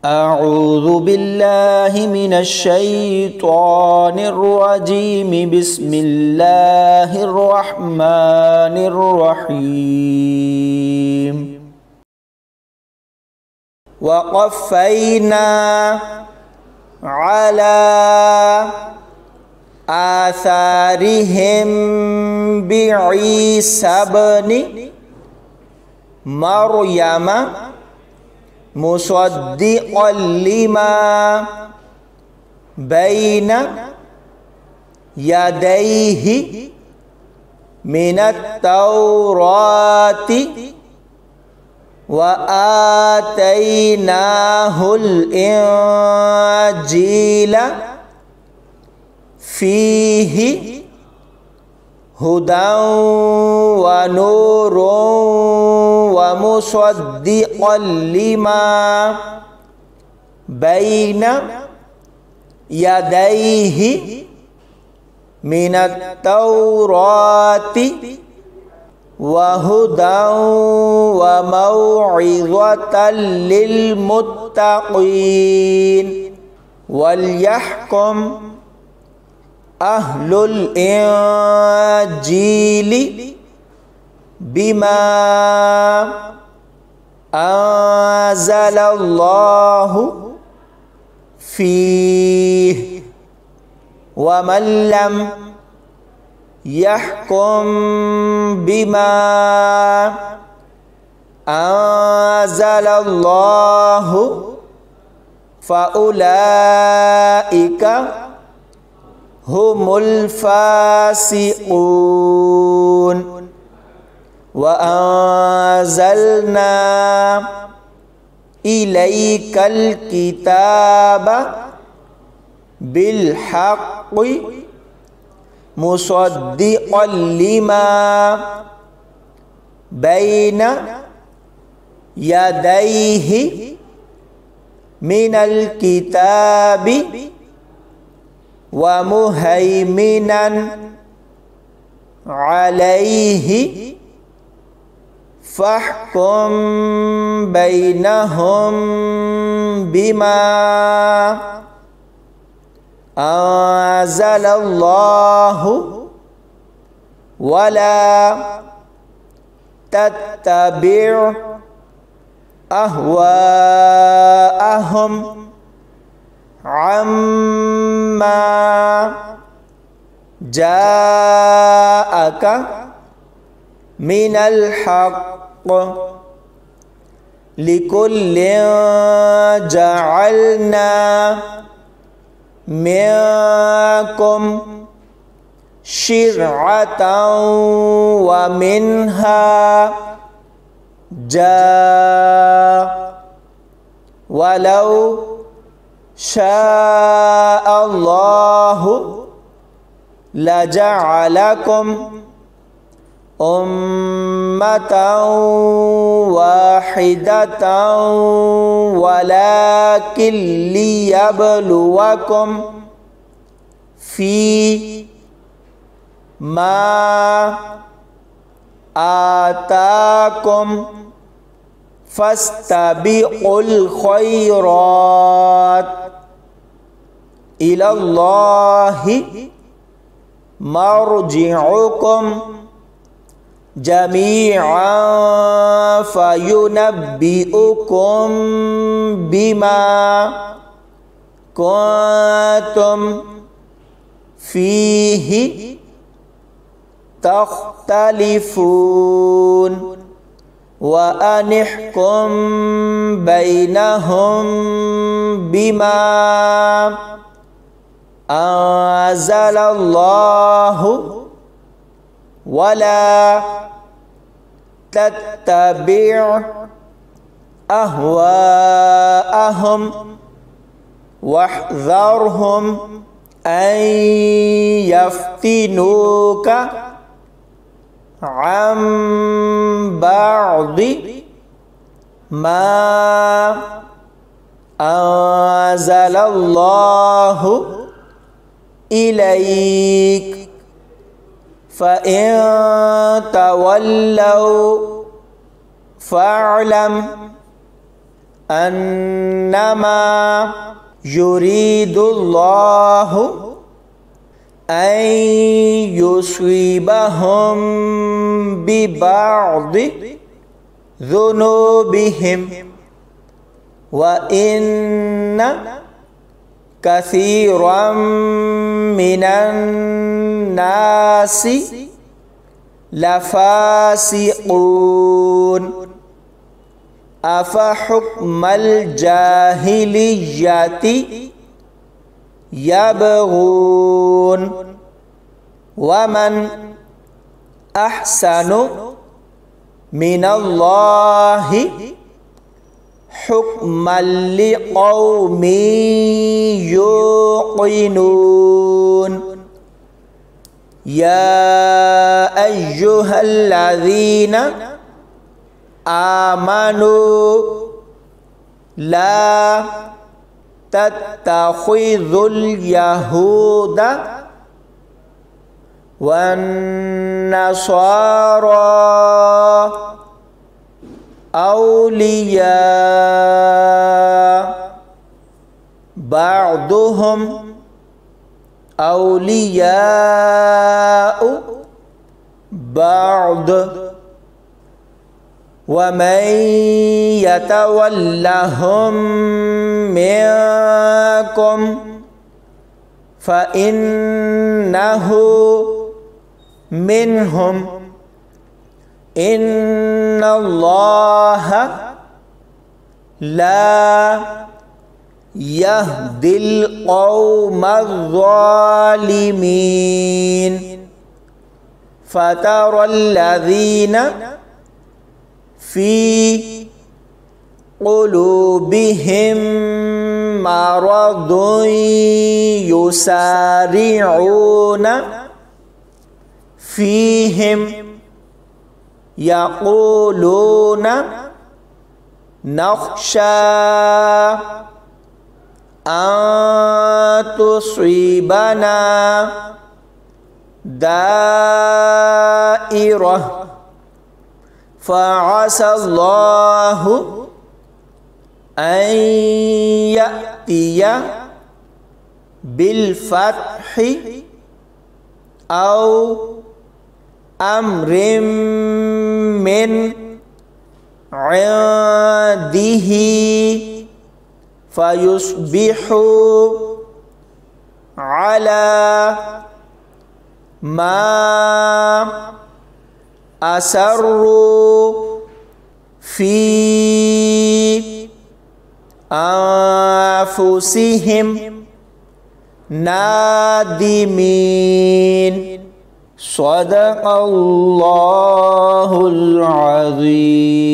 أعوذ بالله من الشيطان الرجيم بسم الله الرحمن الرحيم وقفينا على آثارهم بعيسى ابن مريم مصدقا لما بين يديه من التوراة وآتيناه الإنجيل فيه هدى ونور ومصدقا لما بين يديه من التوراة وهدى وموعظة للمتقين وليحكم أهل الإنجيل بما أنزل الله فيه ومن لم يحكم بما أنزل الله فأولئك هم الفاسقون وأنزلنا إليك الكتاب بالحق مصدقا لما بين يديه من الكتاب ومهيمنا عليه فاحكم بينهم بما أنزل الله ولا تتبع أهواءهم عما جاءك من الحق لكل جعلنا منكم شرعة ومنهاجا ولو شاء الله لجعلكم أمة واحدة ولكن ليبلوكم في ما آتاكم فاستبقوا الخيرات إلى الله مرجعكم جميعا فينبئكم بما كنتم فيه تختلفون وأن احكم بينهم بما أنزل الله ولا تتبع أهواءهم واحذرهم أن يفتنوك عن بعض ما أنزل الله إليك فإن تولوا فاعلم अन्नमा युरीदुल्लाहु अन युसीबहुम बिबादि ज़ुनूबिहिम व इन्न कसीरम मिनन नासी लफासिकून अफहुक्मल जाहिलिय्यति यबगून वमन अहसनु मिनल्लाहि हुक्मन लिक़ौमिन युक़िनून या अय्युहल्लज़ीना आमनू ला तत्तखिज़ुल यहूदा वन्नसारा औलिया बअदुहुम औलियाउ बअद वमन यतवल्लहुम मिनकुम फ़इन्नहु मिनहुम इन्नल्लाहा ला यहदिल क़ौमज़्ज़ालिमीन फ़तरल्लज़ीना फ़ी क़ुलूबिहिम मरदुन युसारिऊना फ़ीहिम यक़ूलूना नख़्शा अन तुसीबना दाइरह फ़असल्लाहु अन यअतिया बिलफ़त्हि औ अम्रिम मिन इंदिही फ़युस्बिहू अला मा असर्रू फ़ी अनफुसिहिम नादिमीन। सदक़ल्लाहुल अज़ीम।